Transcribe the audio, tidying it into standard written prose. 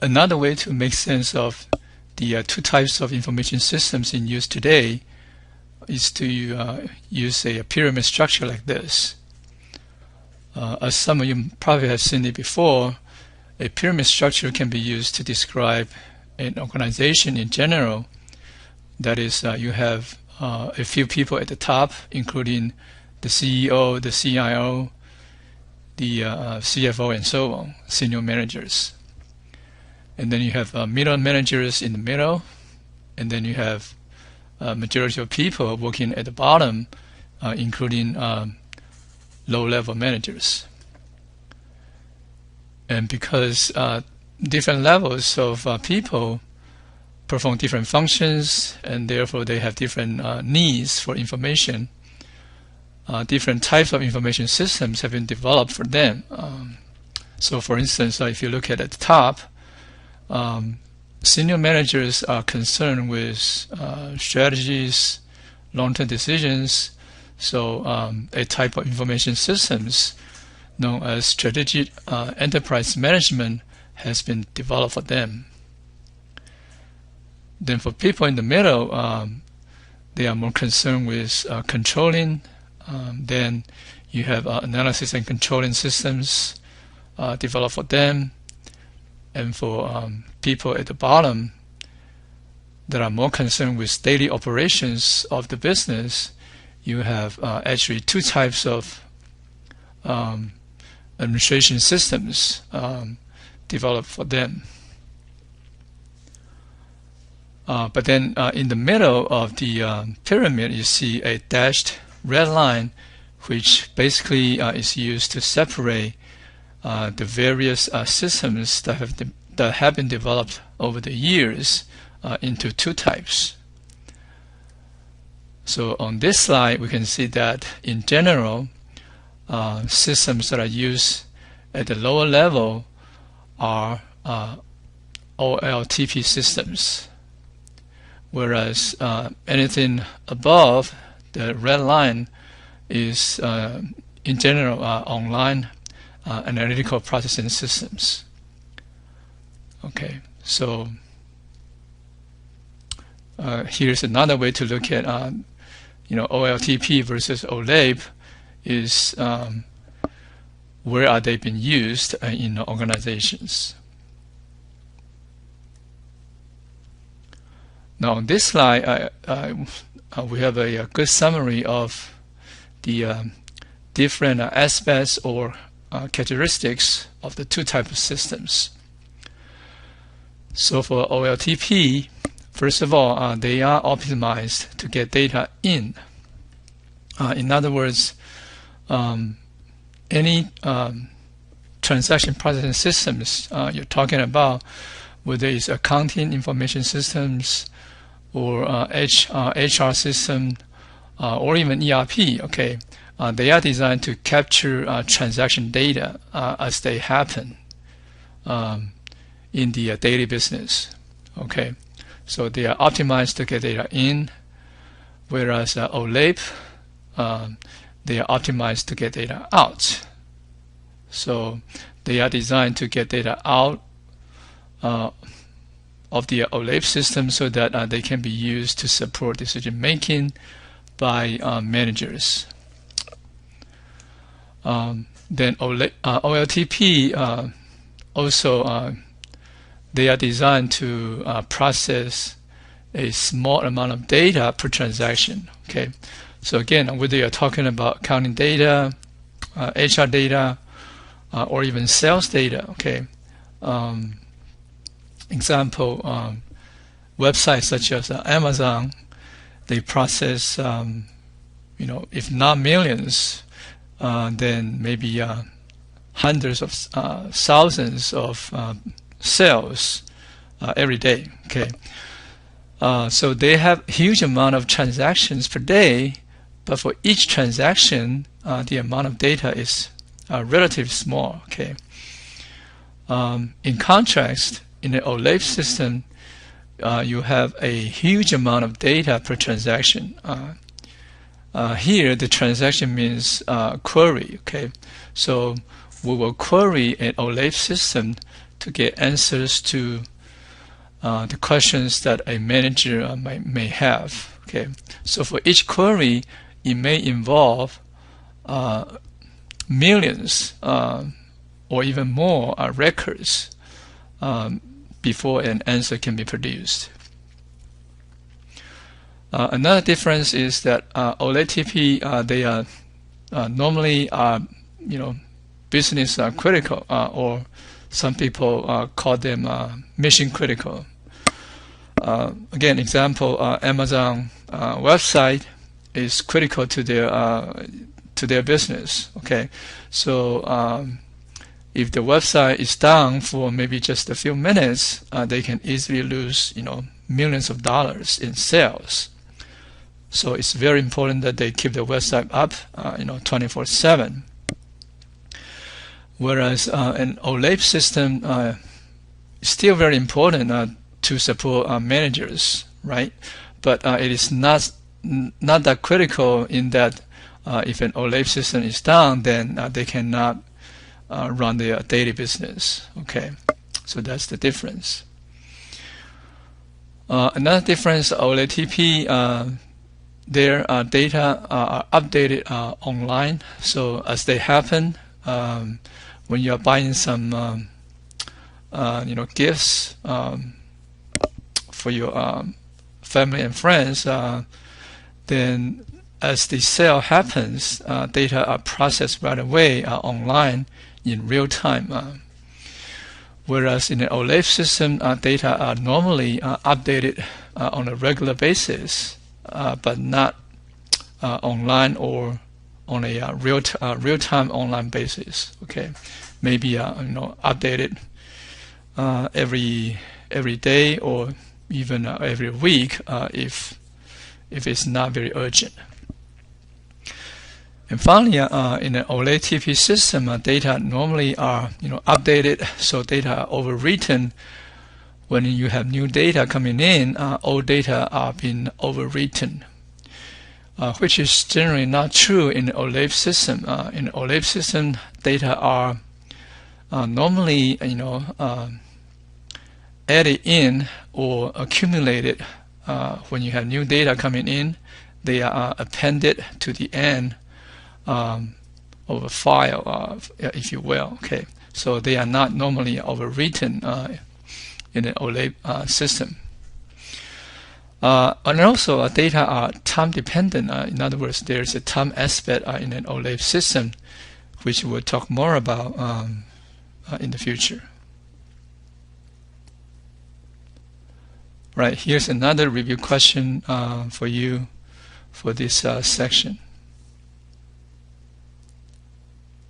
another way to make sense of the two types of information systems in use today is to use a pyramid structure like this. As some of you probably have seen it before, a pyramid structure can be used to describe an organization in general. That is, you have a few people at the top, including the CEO, the CIO, the CFO, and so on, senior managers. And then you have middle managers in the middle, and then you have a majority of people working at the bottom, including low-level managers. And because different levels of people perform different functions, and therefore they have different needs for information, different types of information systems have been developed for them. So for instance, if you look at the top, senior managers are concerned with strategies, long-term decisions. So a type of information systems known as strategic enterprise management has been developed for them. Then for people in the middle, they are more concerned with controlling. Then you have analysis and controlling systems developed for them. And for people at the bottom that are more concerned with daily operations of the business, you have actually two types of administration systems developed for them. But then in the middle of the pyramid, you see a dashed red line, which basically is used to separate the various systems that have been developed over the years into two types. So on this slide, we can see that in general, systems that are used at the lower level are OLTP systems, whereas anything above the red line is in general online analytical processing systems. Okay, so here's another way to look at OLTP versus OLAP is where are they being used in organizations. Now on this slide, we have a good summary of the different aspects or characteristics of the two types of systems. So for OLTP, first of all, they are optimized to get data in. In other words, any transaction processing systems you're talking about, whether it's accounting information systems or HR system or even ERP, okay, they are designed to capture transaction data as they happen in the daily business. Okay, so they are optimized to get data in, whereas OLAP, they are optimized to get data out. So they are designed to get data out of the OLAP system so that they can be used to support decision making by managers. Then OLTP also they are designed to process a small amount of data per transaction. Okay, so again, whether you're talking about accounting data, HR data, or even sales data. Okay, example, websites such as Amazon, they process, if not millions, then maybe hundreds of thousands of sales every day. Okay, so they have huge amount of transactions per day, but for each transaction, the amount of data is relatively small. Okay. In contrast, in the OLAP system, you have a huge amount of data per transaction. Here, the transaction means query. Okay, so we will query an OLAP system to get answers to the questions that a manager may have. Okay, so for each query, it may involve millions or even more records before an answer can be produced. Another difference is that OLTP they are normally business critical, or some people call them mission critical. Again, example, Amazon website is critical to their business. Okay, so if the website is down for maybe just a few minutes, they can easily lose millions of dollars in sales. So it's very important that they keep the website up 24/7. Whereas an OLAP system is still very important to support managers, right? But it is not that critical in that if an OLAP system is down, then they cannot run their daily business. Okay, so that's the difference. Another difference, OLTP, their data are updated online. So as they happen, when you are buying some gifts for your family and friends, then as the sale happens, data are processed right away online in real time. Whereas in an OLAP system, data are normally updated on a regular basis, but not online or on a real-time online basis. Okay, maybe updated every day or even every week if it's not very urgent. And finally, in an OLTP system, data normally are updated, so data are overwritten. When you have new data coming in, old data are being overwritten, which is generally not true in an OLAP system. In an OLAP system, data are normally added in or accumulated when you have new data coming in. They are appended to the end of a file, if you will. Okay, so they are not normally overwritten in an OLAP system. And also, data are time dependent. In other words, there's a time aspect in an OLAP system, which we'll talk more about in the future. Right, here's another review question for you for this section.